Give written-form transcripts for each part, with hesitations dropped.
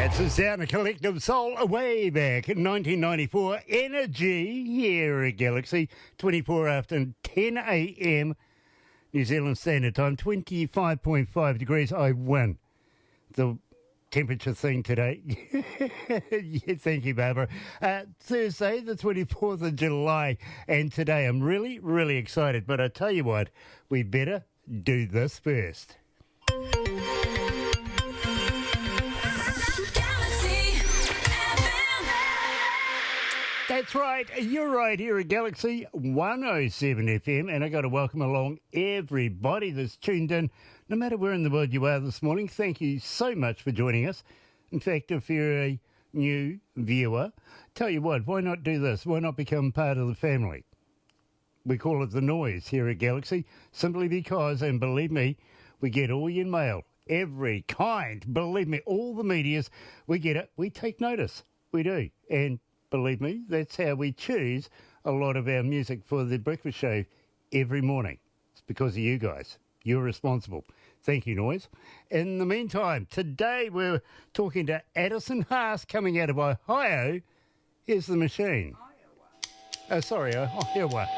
It's the sound of Collective Soul way back in 1994. Energy here at Galaxy, 24 after 10 a.m. New Zealand Standard Time, 25.5 degrees. I win the temperature thing today. Yeah, thank you, Barbara. Thursday, the 24th of July, and today I'm really, really excited. But I tell you what, we better do this first. That's right, you're right here at Galaxy 107 FM, and I got to welcome along everybody that's tuned in, no matter where in the world you are this morning. Thank you so much for joining us. In fact, if you're a new viewer, tell you what, why not do this? Why not become part of the family? We call it The Noise here at Galaxy, simply because, and believe me, we get all your mail, every kind, believe me, all the medias, we get it, we take notice, we do, and believe me, that's how we choose a lot of our music for the breakfast show every morning. It's because of you guys. You're responsible. Thank you, Noise. In the meantime, today we're talking to Addison Haas coming out of Ohio. Here's the machine. Iowa.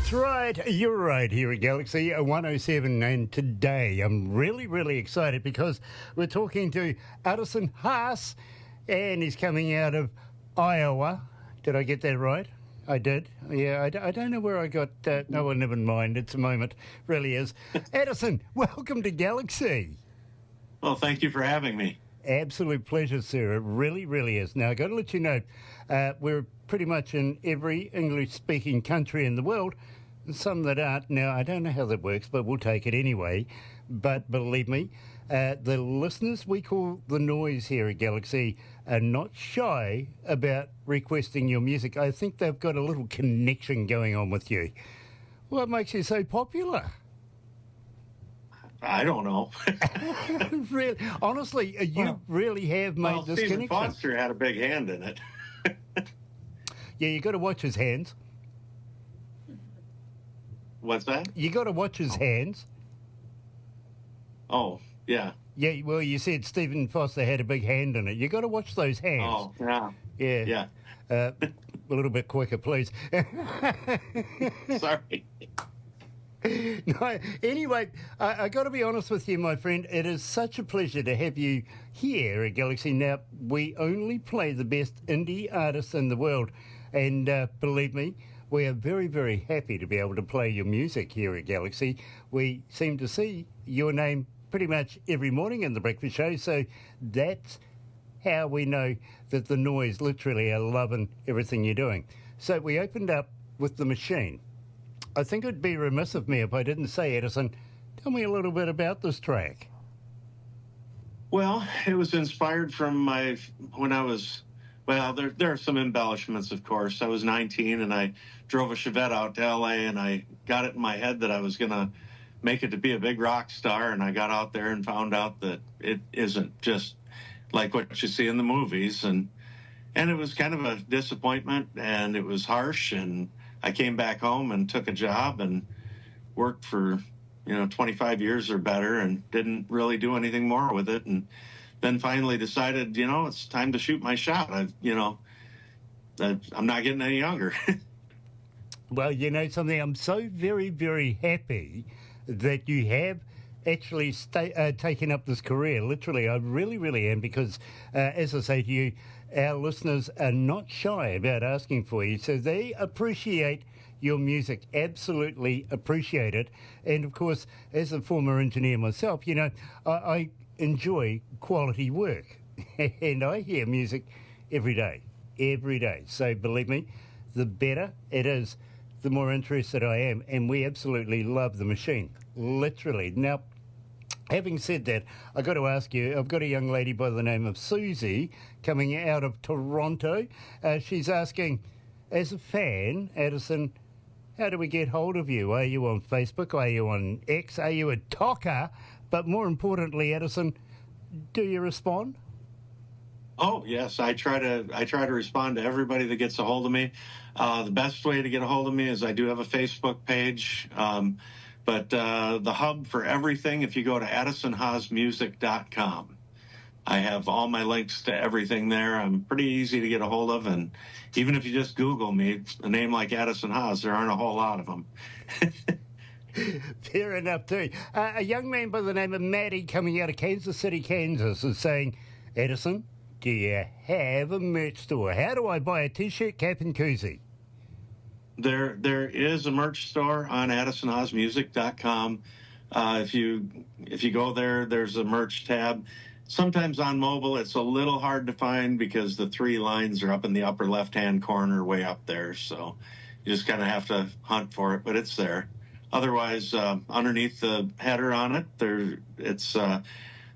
That's right, you're right here at Galaxy 107, and today I'm really, really excited because we're talking to Addison Haas, and he's coming out of Iowa. Did I get that right? I did. Yeah, I don't know where I got that. No, well, never mind. It's a moment. Really is. Addison, welcome to Galaxy. Well, thank you for having me. Absolute pleasure, sir. It really, really is. Now, I've got to let you know, we're pretty much in every English-speaking country in the world, and some that aren't. Now, I don't know how that works, but we'll take it anyway. But believe me, the listeners we call The Noise here at Galaxy are not shy about requesting your music. I think they've got a little connection going on with you. What makes you so popular? I don't know. Really, honestly, you really have made Well, this Stephen connection. Foster had a big hand in it. Yeah, you got to watch his hands. What's that? You got to watch his hands. Oh, yeah. Yeah, well, you said Stephen Foster had a big hand in it. You got to watch those hands. Oh, yeah. Yeah. Yeah. A little bit quicker, please. Sorry. No, anyway, I got to be honest with you, my friend. It is such a pleasure to have you here at Galaxy. Now, we only play the best indie artists in the world, and believe me, we are very, very happy to be able to play your music here at Galaxy. We seem to see your name pretty much every morning in the breakfast show, so that's how we know that the Noise literally are loving everything you're doing. So we opened up with The Machine. I think it'd be remiss of me if I didn't say, Addison, tell me a little bit about this track. Well, it was inspired from when I was, well, there are some embellishments, of course. I was 19 and I drove a Chevette out to LA, and I got it in my head that I was going to make it to be a big rock star. And I got out there and found out that it isn't just like what you see in the movies. And it was kind of a disappointment, and it was harsh. And I came back home and took a job and worked for, 25 years or better, and didn't really do anything more with it. And then finally decided, it's time to shoot my shot. I'm not getting any younger. Well, you know something, I'm so very, very happy that you have actually taken up this career. Literally, I really, really am, because as I say to you, our listeners are not shy about asking for you, so they appreciate your music, absolutely appreciate it. And of course, as a former engineer myself, I enjoy quality work, and I hear music every day. So believe me, the better it is, the more interested I am, and we absolutely love The Machine, literally. Now, having said that, I've got to ask you, I've got a young lady by the name of Susie coming out of Toronto. She's asking, as a fan, Addison, how do we get hold of you? Are you on Facebook? Are you on X? Are you a talker? But more importantly, Addison, do you respond? Oh, yes. I try to respond to everybody that gets a hold of me. The best way to get a hold of me is I do have a Facebook page. But the hub for everything, if you go to addisonhaasmusic.com, I have all my links to everything there. I'm pretty easy to get a hold of. And even if you just Google me, a name like Addison Haas, there aren't a whole lot of them. Fair enough, too. A young man by the name of Maddie coming out of Kansas City, Kansas, is saying, Addison, do you have a merch store? How do I buy a T-shirt, cap, and koozie? There is a merch store on addisonhaasmusic.com. If you go there, there's a merch tab. Sometimes on mobile, it's a little hard to find because the 3 lines are up in the upper left-hand corner, way up there. So you just kind of have to hunt for it, but it's there. Otherwise, underneath the header on it,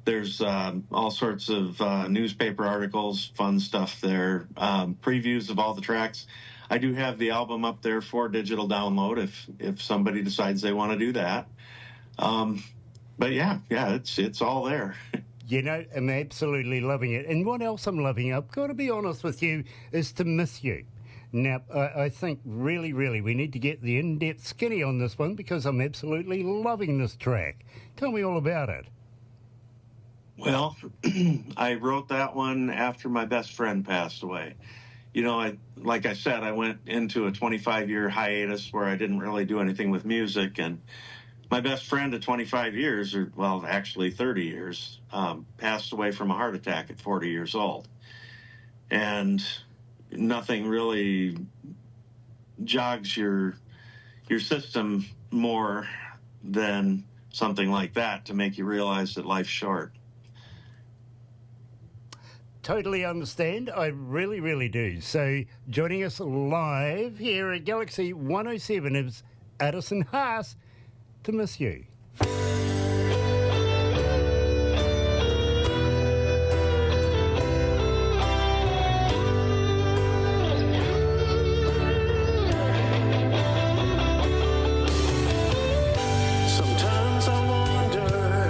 there's all sorts of newspaper articles, fun stuff there, previews of all the tracks. I do have the album up there for digital download if somebody decides they want to do that. But yeah, it's all there. I'm absolutely loving it. And what else I'm loving, I've got to be honest with you, is To Miss You. Now, I think really, really we need to get the in-depth skinny on this one, because I'm absolutely loving this track. Tell me all about it. Well, I wrote that one after my best friend passed away. Like I said, I went into a 25-year hiatus where I didn't really do anything with music. And my best friend of 25 years, or well, actually 30 years, passed away from a heart attack at 40 years old. And nothing really jogs your system more than something like that to make you realize that life's short. Totally understand. I really, really do. So joining us live here at Galaxy 107 is Addison Haas, To Miss You. Sometimes I wonder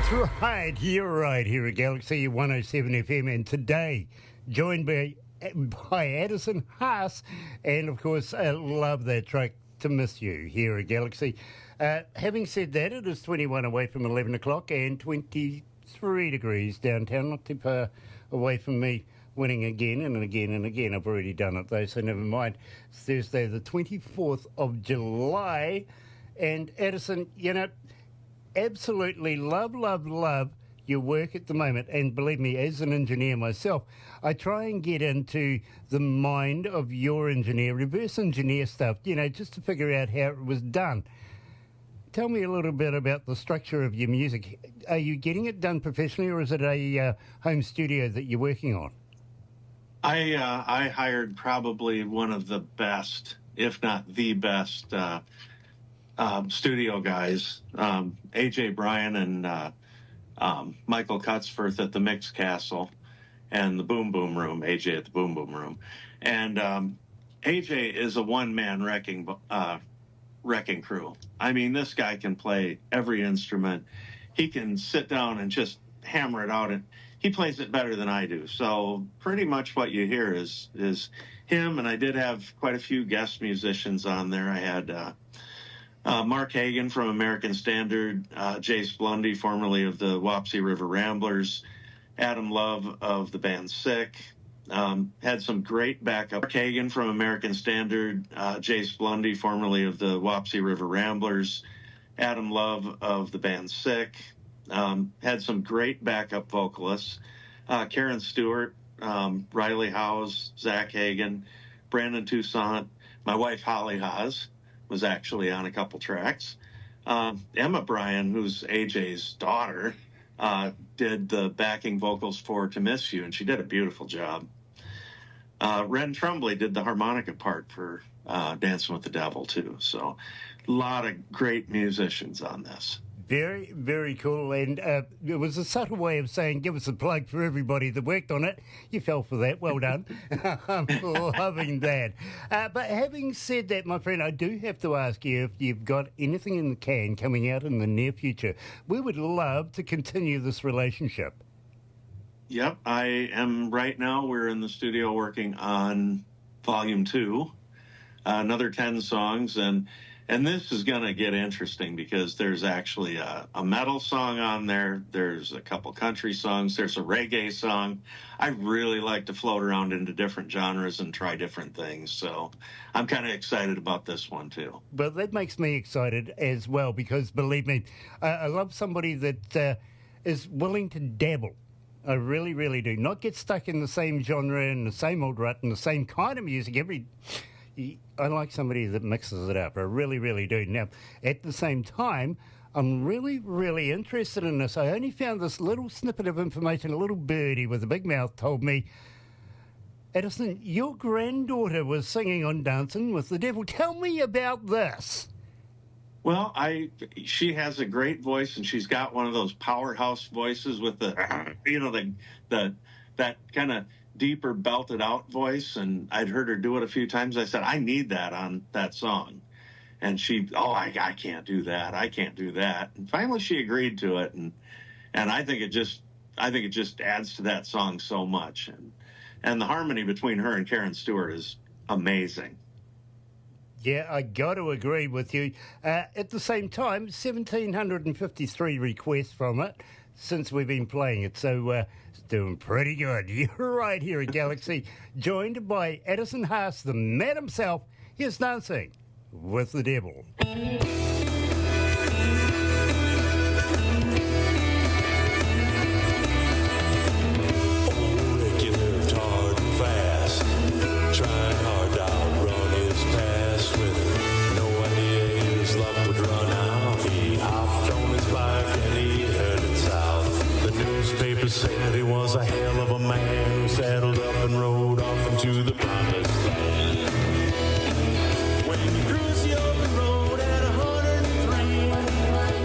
That's right, you're right here at Galaxy 107 FM, and today joined by Addison Haas, and of course, love that track, To Miss You, here at Galaxy. Having said that, it is 21 away from 11 o'clock and 23 degrees downtown, not too far away from me winning again and again and again. I've already done it though, so never mind. It's Thursday the 24th of July, and Addison, you know, absolutely love your work at the moment. And believe me, as an engineer myself, I try and get into the mind of your engineer, reverse engineer stuff, you know, just to figure out how it was done. Tell me a little bit about the structure of your music. Are you getting it done professionally, or is it a home studio that you're working on? I hired probably one of the best, if not the best, studio guys, AJ Bryan and Michael Cutsforth at the Mix Castle, and the Boom Boom Room, AJ at the Boom Boom Room. And AJ is a one-man wrecking crew. I mean, this guy can play every instrument. He can sit down and just hammer it out, and he plays it better than I do. So pretty much what you hear is him, and I did have quite a few guest musicians on there. I had Mark Hagan from American Standard, Jace Blundy, formerly of the Wapsie River Ramblers, Adam Love of the band Sick. Had some great backup. Mark Hagan from American Standard, Jace Blundy, formerly of the Wapsie River Ramblers, Adam Love of the band Sick. Had some great backup vocalists. Karen Stewart, Riley Howes, Zach Hagan, Brandon Toussaint, my wife Holly Haas was actually on a couple tracks. Emma Bryan, who's AJ's daughter, did the backing vocals for To Miss You, and she did a beautiful job. Ren Tremblay did the harmonica part for Dancing with the Devil, too. So a lot of great musicians on this. Very, very cool. And it was a subtle way of saying, give us a plug for everybody that worked on it. You fell for that. Well done. I'm loving that. But having said that, my friend, I do have to ask you if you've got anything in the can coming out in the near future. We would love to continue this relationship. Yep, I am right now. We're in the studio working on Volume 2, another 10 songs. And this is going to get interesting because there's actually a metal song on there. There's a couple country songs. There's a reggae song. I really like to float around into different genres and try different things. So I'm kind of excited about this one, too. Well, that makes me excited as well because, believe me, I love somebody that is willing to dabble. I really, really do. Not get stuck in the same genre and the same old rut and the same kind of music I like somebody that mixes it up. I really, really do. Now, at the same time, I'm really, really interested in this. I only found this little snippet of information. A little birdie with a big mouth told me, Addison, your granddaughter was singing on Dancing with the Devil. Tell me about this. Well, she has a great voice, and she's got one of those powerhouse voices with the, you know, that kind of deeper belted out voice, and I'd heard her do it a few times. I said, I need that on that song. And I can't do that. I can't do that. And finally she agreed to it. And I think it just adds to that song so much. And the harmony between her and Karen Stewart is amazing. Yeah, I got to agree with you. At the same time, 1,753 requests from it since we've been playing it. So it's doing pretty good. You're right here at Galaxy, joined by Addison Haas, the man himself. Here's Dancing with the Devil. Said he was a hell of a man who saddled up and rode off into the promised land. When you cruise the open road at 103,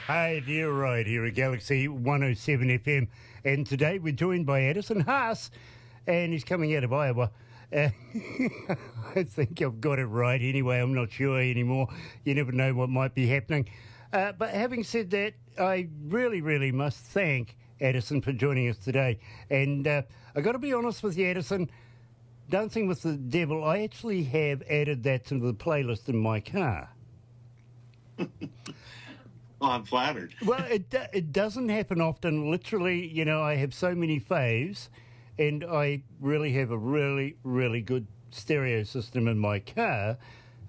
Right, you're right here at Galaxy 107 FM. And today we're joined by Addison Haas, and he's coming out of Iowa. I think I've got it right anyway. I'm not sure anymore. You never know what might be happening. But having said that, I really, really must thank Addison for joining us today. And I got to be honest with you, Addison, Dancing with the Devil, I actually have added that to the playlist in my car. Well, I'm flattered. Well, it doesn't happen often. Literally, you know, I have so many faves, and I really have a really, really good stereo system in my car,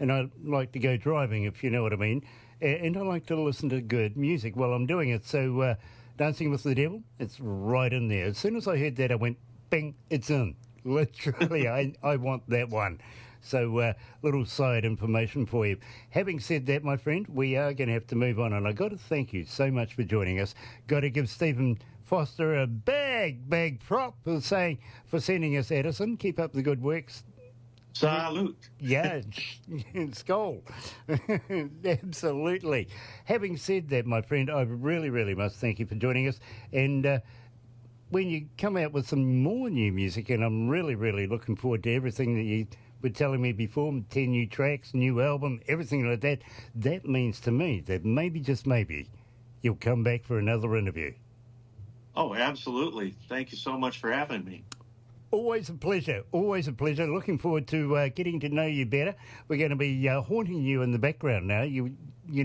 and I like to go driving, if you know what I mean, and I like to listen to good music while I'm doing it. So Dancing with the Devil, it's right in there. As soon as I heard that, I went, bing, it's in. Literally, I want that one. So, little side information for you. Having said that, my friend, we are going to have to move on, and I got to thank you so much for joining us. Got to give Stephen Foster a big prop for sending us Addison. Keep up the good work. Salute. Yeah, skull. Absolutely. Having said that, my friend, I really, really must thank you for joining us. And when you come out with some more new music, and I'm really, really looking forward to everything that you were telling me before, 10 new tracks, new album, everything like that, that means to me that maybe, just maybe, you'll come back for another interview. Oh, absolutely. Thank you so much for having me. Always a pleasure. Always a pleasure. Looking forward to getting to know you better. We're going to be haunting you in the background now. You're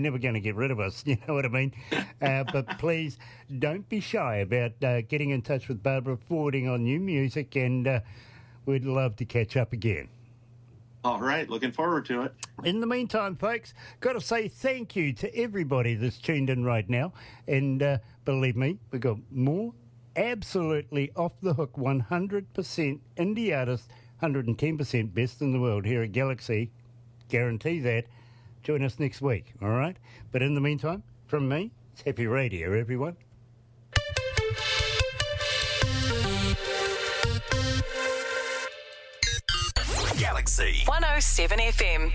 never going to get rid of us, you know what I mean? But please don't be shy about getting in touch with Barbara, forwarding on new music, and we'd love to catch up again. All right. Looking forward to it. In the meantime, folks, got to say thank you to everybody that's tuned in right now. And believe me, we've got more absolutely off-the-hook 100% indie artists, 110% best in the world here at Galaxy. Guarantee that. Join us next week, all right? But in the meantime, from me, it's happy radio, everyone. Galaxy 107 FM.